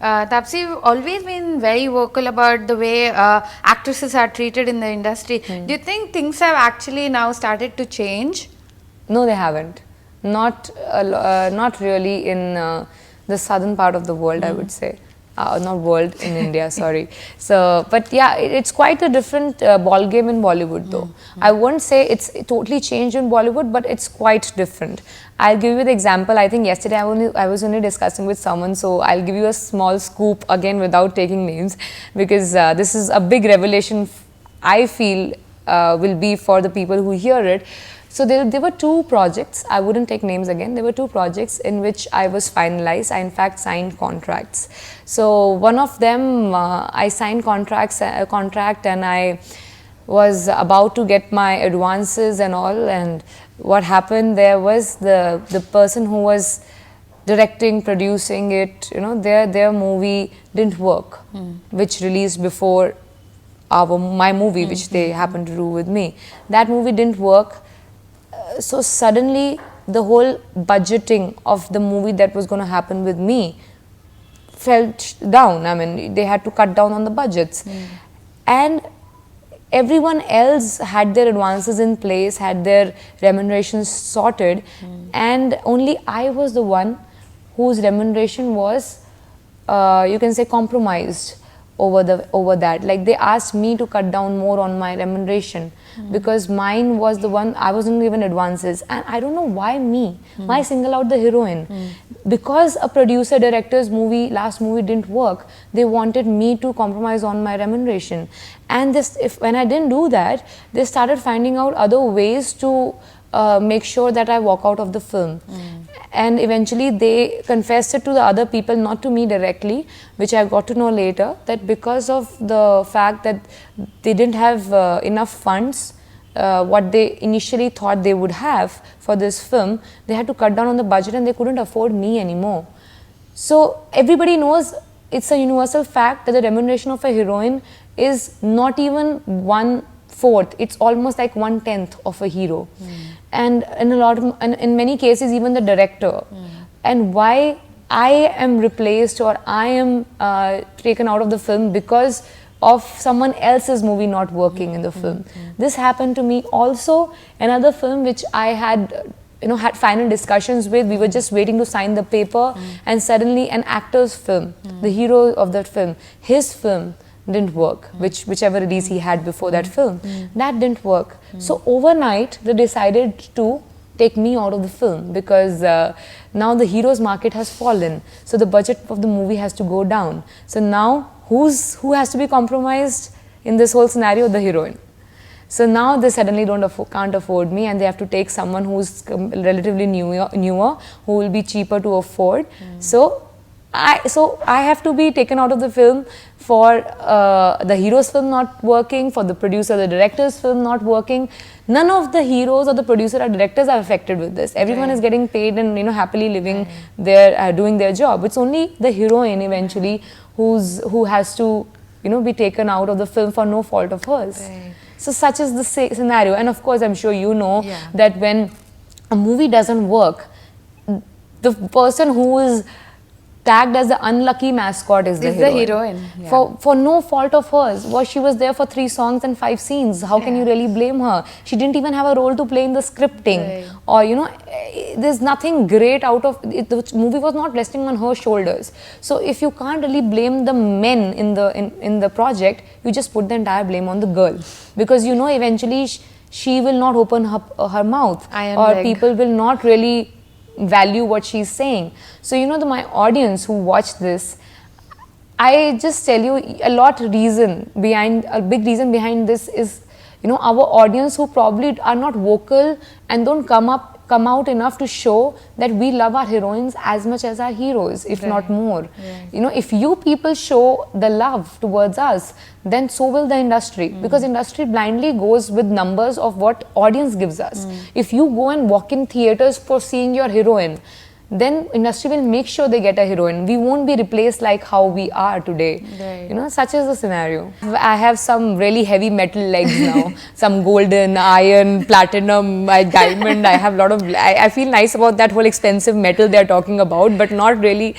Taapsee, you've always been very vocal about the way actresses are treated in the industry. Do you think things have actually now started to change? No, they haven't. Not really in the southern part of the world, I would say. Not world, in India, sorry. So, but yeah, it's quite a different ball game in Bollywood though. I won't say it's totally changed in Bollywood, but it's quite different. I'll give you the example. I think yesterday I was only discussing with someone, so I'll give you a small scoop again without taking names, because this is a big revelation I feel will be for the people who hear it. So there were two projects, I wouldn't take names again, there were two projects in which I was finalized. I in fact signed contracts. So one of them, I signed a contract, and I was about to get my advances and all, and what happened there was the person who was directing, producing it, you know, their movie didn't work, which released before my movie, which they happened to do with me. That movie didn't work. So suddenly the whole budgeting of the movie that was going to happen with me fell down. I mean, they had to cut down on the budgets. And everyone else had their advances in place, had their remunerations sorted, and only I was the one whose remuneration was, you can say, compromised over that. Like, they asked me to cut down more on my remuneration because mine was the one, I wasn't given advances, and I don't know why me. Why single out the heroine? Because a producer director's last movie didn't work, they wanted me to compromise on my remuneration. And when I didn't do that, they started finding out other ways to make sure that I walk out of the film. And eventually they confessed it to the other people, not to me directly, which I got to know later, that because of the fact that they didn't have enough funds, what they initially thought they would have for this film, they had to cut down on the budget and they couldn't afford me anymore. So everybody knows, it's a universal fact that the remuneration of a heroine is not even 1/4, it's almost like 1/10 of a hero. And in many cases, even the director. And why I am replaced or I am taken out of the film because of someone else's movie not working in the film. This happened to me also. Another film which I had had final discussions with, we were just waiting to sign the paper, and suddenly an actor's film, the hero of that film, his film didn't work, whichever release he had before that film, that didn't work. So overnight they decided to take me out of the film because now the hero's market has fallen, so the budget of the movie has to go down. So now who has to be compromised in this whole scenario? The heroine. So now they suddenly can't afford me, and they have to take someone who's relatively newer, who will be cheaper to afford. So I have to be taken out of the film for the hero's film not working, for the producer, the director's film not working. None of the heroes or the producer or directors are affected with this. Everyone is getting paid and happily living there, doing their job. It's only the heroine eventually who has to be taken out of the film for no fault of hers. So such is the scenario. And of course, I'm sure you know that when a movie doesn't work, the person who is tagged as the unlucky mascot is the heroine. For no fault of hers. She was there for 3 songs and 5 scenes. How can you really blame her? She didn't even have a role to play in the scripting. Or there's nothing great out of it. The movie was not resting on her shoulders. So if you can't really blame the men in the project, you just put the entire blame on the girl, because eventually she will not open her mouth, or people will not really value what she's saying. So my audience who watch this, I just tell you, a big reason behind this is our audience who probably are not vocal and don't come out enough to show that we love our heroines as much as our heroes, if not more. If you people show the love towards us, then so will the industry, because industry blindly goes with numbers of what audience gives us. If you go and walk in theaters for seeing your heroine, then industry will make sure they get a heroine. We won't be replaced like how we are today. Such is the scenario. I have some really heavy metal legs now. Some golden, iron, platinum, diamond. I have a lot of, I feel nice about that whole expensive metal they're talking about, but not really